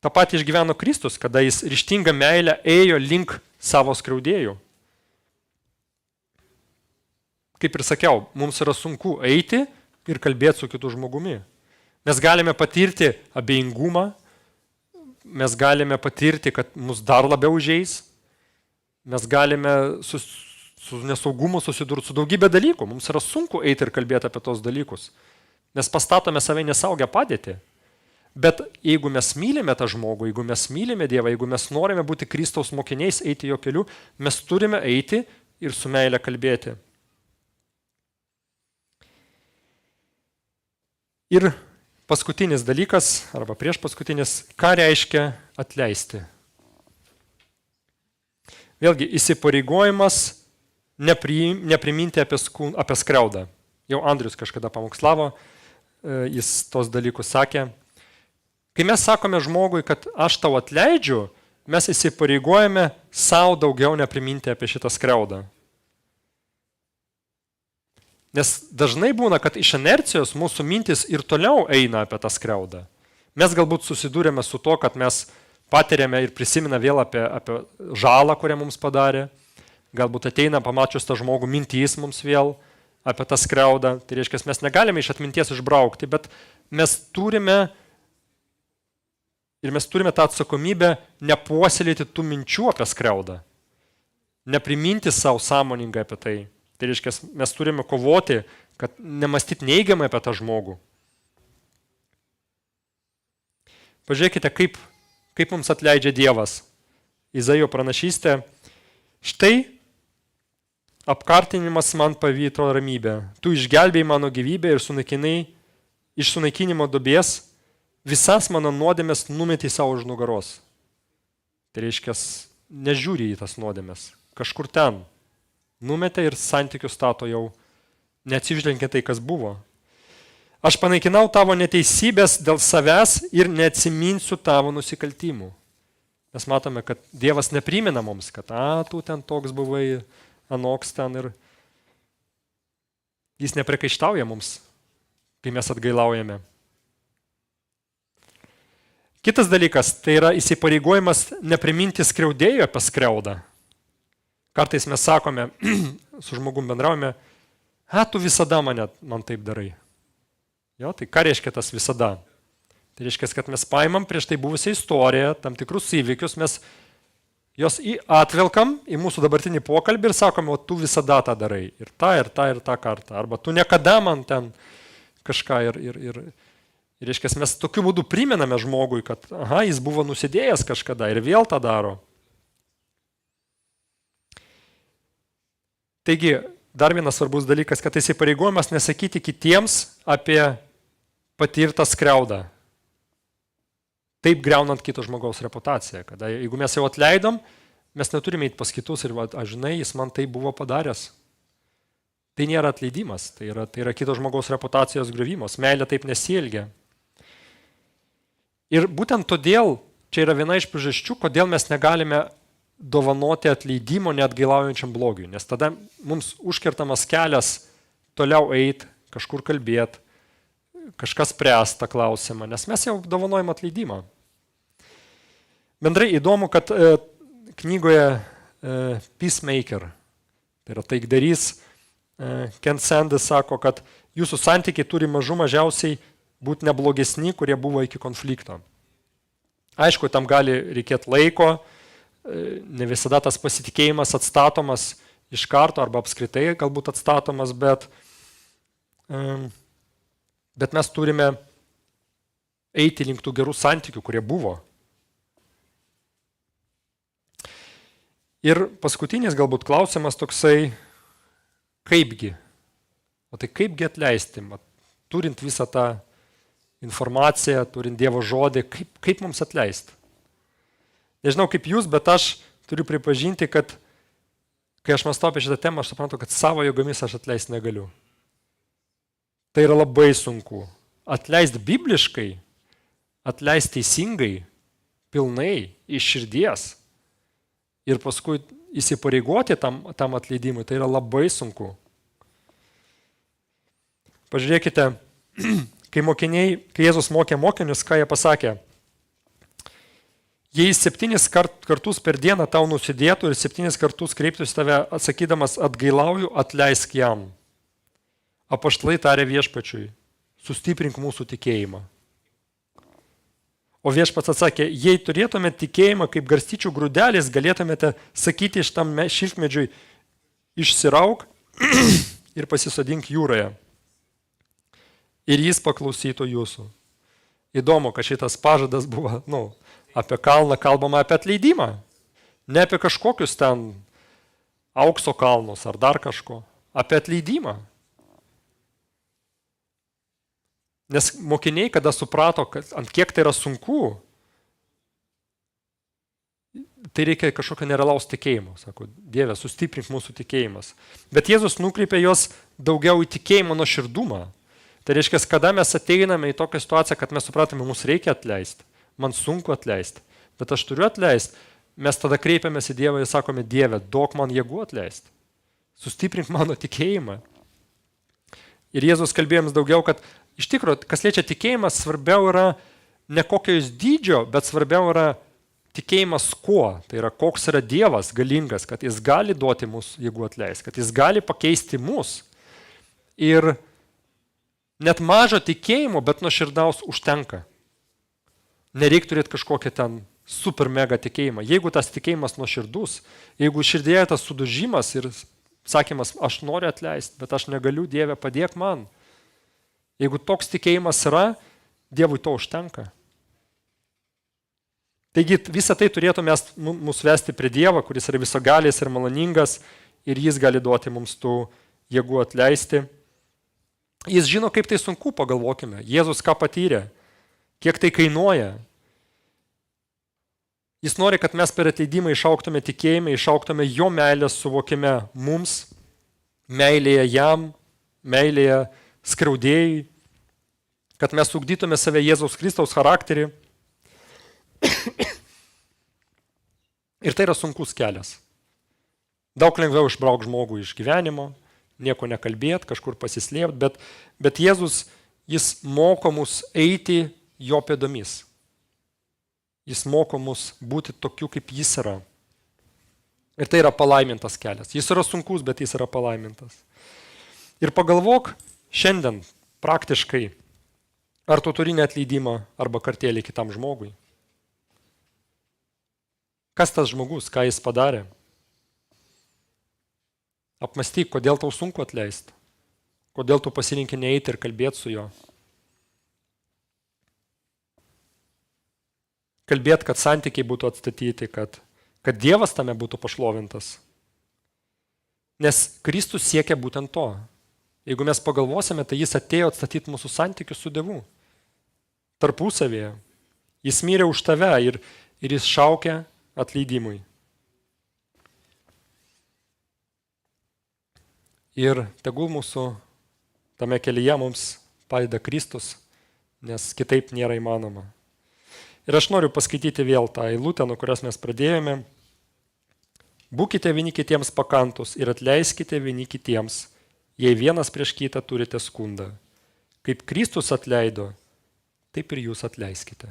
Ta pati išgyveno Kristus, kada jis ryžtingą meilę ėjo link savo skriaudėjų. Kaip ir sakiau, mums yra sunku eiti ir kalbėti su kitu žmogumi. Mes galime patirti abejingumą, mes galime patirti, kad mus dar labiau žeis, mes galime su nesaugumu susidurti su daugybė dalykų. Mums yra sunku eiti ir kalbėti apie tos dalykus, nes pastatome save nesaugią padėtį. Bet jeigu mes mylime tą žmogų, jeigu mes mylime Dievą, jeigu mes norime būti Kristaus mokiniais, eiti jo keliu, mes turime eiti ir su meile kalbėti. Ir paskutinis dalykas, arba prieš paskutinis, ką reiškia atleisti. Vėlgi, įsipareigojimas nepriminti apie skriaudą. Jau Andrius kažkada pamokslavo, jis tos dalykus sakė. Kai mes sakome žmogui, kad aš tau atleidžiu, mes įsipareigojame savo daugiau nepriminti apie šitą skriaudą. Nes dažnai būna, kad iš inercijos mūsų mintis ir toliau eina apie tą skriaudą. Mes galbūt susidūrėme su to, kad mes patiriame ir prisimena vėl apie žalą, kurią mums padarė. Galbūt ateina pamačius tą žmogų mintys mums vėl apie tą skriaudą. Tai reiškia, mes negalime iš atminties išbraukti, bet mes turime tą atsakomybę nepuoselėti tų minčių apie skriaudą. Nepriminti savo sąmoningai apie tai. Tai reiškia, mes turime kovoti, kad nemastyti neigiamai apie tą žmogų. Pažiūrėkite, kaip mums atleidžia Dievas. Izaijo pranašystė. Štai apkartinimas man pavyko ramybę. Tu išgelbėjai mano gyvybę ir iš sunaikinimo duobės visas mano nuodėmės numetė savo už nugaros. Tai reiškia, nežiūri į tas nuodėmės. Kažkur ten numetė ir santykius stato jau neatsižvelgiant tai, kas buvo. Aš panaikinau tavo neteisybės dėl savęs ir neatsiminsiu tavo nusikaltimų. Mes matome, kad Dievas neprimena mums, kad tu ten toks buvai, anoks ten ir jis nepriekaištauja mums, kai mes atgailaujame. Kitas dalykas, tai yra įsipareigojimas nepriminti skriaudėjo apie skriaudą. Kartais mes sakome, su žmogum bendraujame, tu visada man taip darai. Jo, tai ką reiškia tas visada? Tai reiškia, kad mes paimam prieš tai buvusią istoriją, tam tikrus įvykius, mes jos atvelkam į mūsų dabartinį pokalbį ir sakome, o tu visada tą darai. Ir tą kartą. Arba tu niekada man ten kažką ir reiškia, mes tokiu būdu primename žmogui, kad jis buvo nusidėjęs kažkada ir vėl tą daro. Taigi, dar vienas svarbus dalykas, kad įsipareigojimas nesakyti kitiems apie patirtą skriaudą. Taip griaunant kito žmogaus reputaciją. Kada jeigu mes jau atleidom, mes neturime eiti pas kitus ir, žinai, jis man tai buvo padaręs. Tai nėra atleidimas, tai yra kito žmogaus reputacijos griuvimas. Meilė taip nesielgia. Ir būtent todėl, čia yra viena iš priežasčių, kodėl mes negalime dovanoti atleidimo neatgailaujančiam blogiui. Nes tada mums užkertamas kelias toliau eiti, kažkur kalbėti, kažkas spręs tą klausimą, nes mes jau dovanojam atleidimą. Bendrai įdomu, kad knygoje Peacemaker, tai yra taikdarys, Ken Sanders sako, kad jūsų santykiai turi mažiausiai būti neblogesni, kurie buvo iki konflikto. Aišku, tam gali reikėti laiko, ne visada tas pasitikėjimas atstatomas iš karto arba apskritai galbūt atstatomas, bet mes turime eiti link tų gerų santykių, kurie buvo. Ir paskutinis galbūt klausimas toksai, kaipgi? O tai kaipgi atleisti? Turint visą tą informaciją, turint Dievo žodį, kaip mums atleisti? Nežinau kaip jūs, bet aš turiu pripažinti, kad kai aš mąstau apie šitą temą, aš suprantu, kad savo jėgomis aš atleisti negaliu. Tai yra labai sunku. Atleisti bibliškai, atleisti teisingai, pilnai, iš širdies ir paskui įsipareigoti tam atleidimui, tai yra labai sunku. Pažiūrėkite, kai Jėzus mokė mokinius, ką jie pasakė? Jei 7 kartus per dieną tau nusidėtų ir 7 kartus kreiptųsi tave atsakydamas atgailauju, atleisk jam. Apaštalai tarė viešpačiui, sustiprink mūsų tikėjimą. O viešpats atsakė, jei turėtumėte tikėjimą kaip garstyčių grūdelis, galėtumėte sakyti iš tam šilkmedžiui, išsirauk ir pasisodink jūroje. Ir jis paklausytų jūsų. Įdomu, kad šitas pažadas buvo, apie kalną kalbama apie atleidimą. Ne apie kažkokius ten aukso kalnus ar dar kažko. Apie atleidimą. Nes mokiniai, kada suprato, ant kiek tai yra sunku, tai reikia kažkokio nerealaus tikėjimo. Sako, Dieve, sustiprink mūsų tikėjimas. Bet Jėzus nukreipė jos daugiau į tikėjimo nuoširdumą. Tai reiškia, kada mes ateiname į tokią situaciją, kad mes supratome, mums reikia atleisti. Man sunku atleisti, bet aš turiu atleisti. Mes tada kreipiamės į Dievą ir sakome, Dieve, duok man jėgų atleisti. Sustiprink mano tikėjimą. Ir Jėzus kalbėjo jums daugiau, kad iš tikrųjų, kas liečia tikėjimas, svarbiau yra ne kokios dydžio, bet svarbiau yra tikėjimas kuo. Tai yra, koks yra Dievas galingas, kad jis gali duoti mūsų, jeigu atleis, kad jis gali pakeisti mus. Ir net mažo tikėjimo, bet nuoširdaus užtenka. Nereikia turėti kažkokią ten super mega tikėjimą. Jeigu tas tikėjimas nuoširdus, jeigu širdėje tas sudužimas ir sakymas, aš noriu atleisti, bet aš negaliu, Dieve, padėk man. Jeigu toks tikėjimas yra, Dievui to užtenka. Taigi visą tai turėtų mus vesti prie Dievo, kuris yra visagalis ir maloningas ir jis gali duoti mums tų jėgų atleisti. Jis žino, kaip tai sunku, pagalvokime. Jėzus ką patyrė, kiek tai kainuoja. Jis nori, kad mes per atleidimą išauktume tikėjime, išauktume jo meilės suvokime mums, meilėje jam, meilėje skriaudėjui, kad mes ugdytume save Jėzaus Kristaus charakterį. Ir tai yra sunkus kelias. Daug lengviau išbraukti žmogų iš gyvenimo, nieko nekalbėti, kažkur pasislėpti, bet Jėzus, jis moko mus eiti jo pėdomis. Jis moko mus būti tokiu, kaip jis yra. Ir tai yra palaimintas kelias. Jis yra sunkus, bet jis yra palaimintas. Ir pagalvok šiandien praktiškai, ar tu turi neatleidimą arba kartėlį kitam žmogui. Kas tas žmogus, ką jis padarė? Apmąstyk, kodėl tau sunku atleisti. Kodėl tu pasirinki neeiti ir kalbėti su juo. Kalbėti, kad santykiai būtų atstatyti, kad Dievas tame būtų pašlovintas. Nes Kristus siekia būtent to. Jeigu mes pagalvosime, tai jis atėjo atstatyti mūsų santykius su Dievu. Tarpusavėje. Jis mirė už tave ir jis šaukia atleidimui. Ir tegul mūsų tame kelyje mums padeda Kristus, nes kitaip nėra įmanoma. Ir aš noriu paskaityti vėl tą eilutę, nuo kurios mes pradėjome. Būkite vieni kitiems pakantus ir atleiskite vieni kitiems, jei vienas prieš kitą turite skundą. Kaip Kristus atleido, taip ir jūs atleiskite.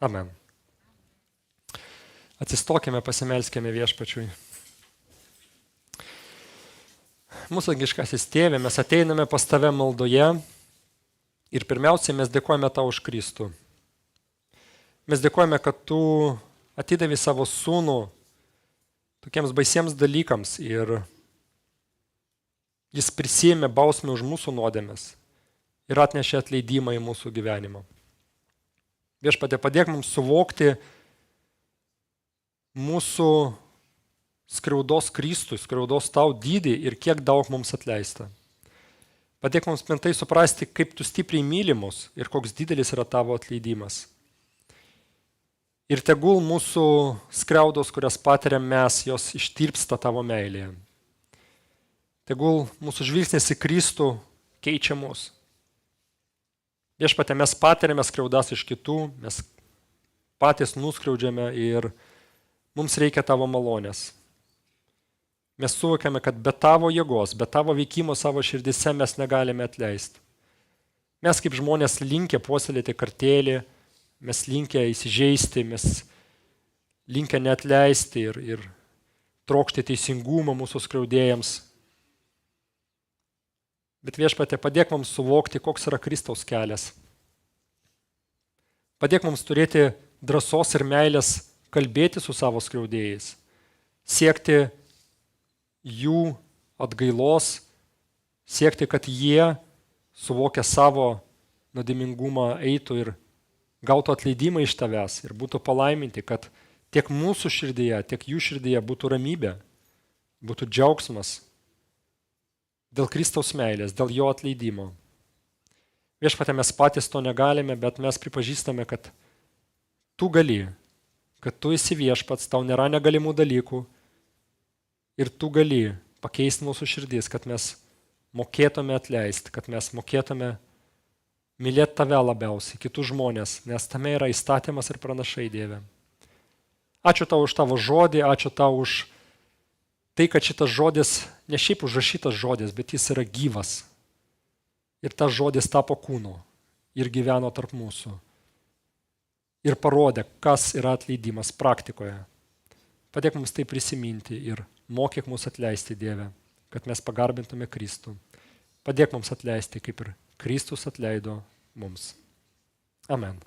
Amen. Atsistokime, pasimelskime Viešpačiui. Mūsų dangiškasis Tėve, mes ateiname pas tave maldoje ir pirmiausiai mes dėkojame tau už Kristų. Mes dėkojame, kad tu atidavė savo sūnų tokiems baisiems dalykams ir jis prisėmė bausmę už mūsų nuodėmes ir atnešė atleidimą į mūsų gyvenimą. Viešpatie, padėk mums suvokti mūsų skriaudos Kristui, skriaudos tau dydį ir kiek daug mums atleista. Padėk mums mentai suprasti, kaip tu stipriai myli mus ir koks didelis yra tavo atleidimas. Ir tegul mūsų skriaudos, kurias patiriam mes, jos ištirpsta tavo meilėje. Tegul mūsų žvilgsnis į Kristų keičia mus. Viešpatie, mes patiriame skriaudas iš kitų, mes patys nuskriaudžiame ir mums reikia tavo malonės. Mes suvokiame, kad be tavo jėgos, be tavo veikimo savo širdise mes negalime atleisti. Mes kaip žmonės linkę puoselėti kartėlį, mes linkę įsižeisti, mes linkę neatleisti ir trokšti teisingumą mūsų skriaudėjams. Bet Viešpatie, padėk mums suvokti, koks yra Kristaus kelias. Padėk mums turėti drąsos ir meilės kalbėti su savo skriaudėjais, siekti jų atgailos, siekti, kad jie suvokę savo nuodėmingumą eitų ir gautų atleidimą iš tavęs ir būtų palaiminti, kad tiek mūsų širdyje, tiek jų širdyje būtų ramybė, būtų džiaugsmas dėl Kristaus meilės, dėl jo atleidimo. Viešpatie, mes patys to negalime, bet mes pripažįstame, kad tu gali, kad tu esi viešpats, tau nėra negalimų dalykų ir tu gali pakeisti mūsų širdis, kad mes mokėtume atleisti, kad mes mokėtume mylėti tave labiausiai, kitus žmonės, nes tame yra įstatymas ir pranašai, Dieve. Ačiū tau už tavo žodį, ačiū tau už tai, kad šitas žodis, ne šiaip užrašytas žodis, bet jis yra gyvas. Ir tas žodis tapo kūnu ir gyveno tarp mūsų. Ir parodė, kas yra atleidimas praktikoje. Padėk mums tai prisiminti ir mokyk mus atleisti, Dieve, kad mes pagarbintume Kristų. Padėk mums atleisti, kaip ir Kristus atleido mums. Amen.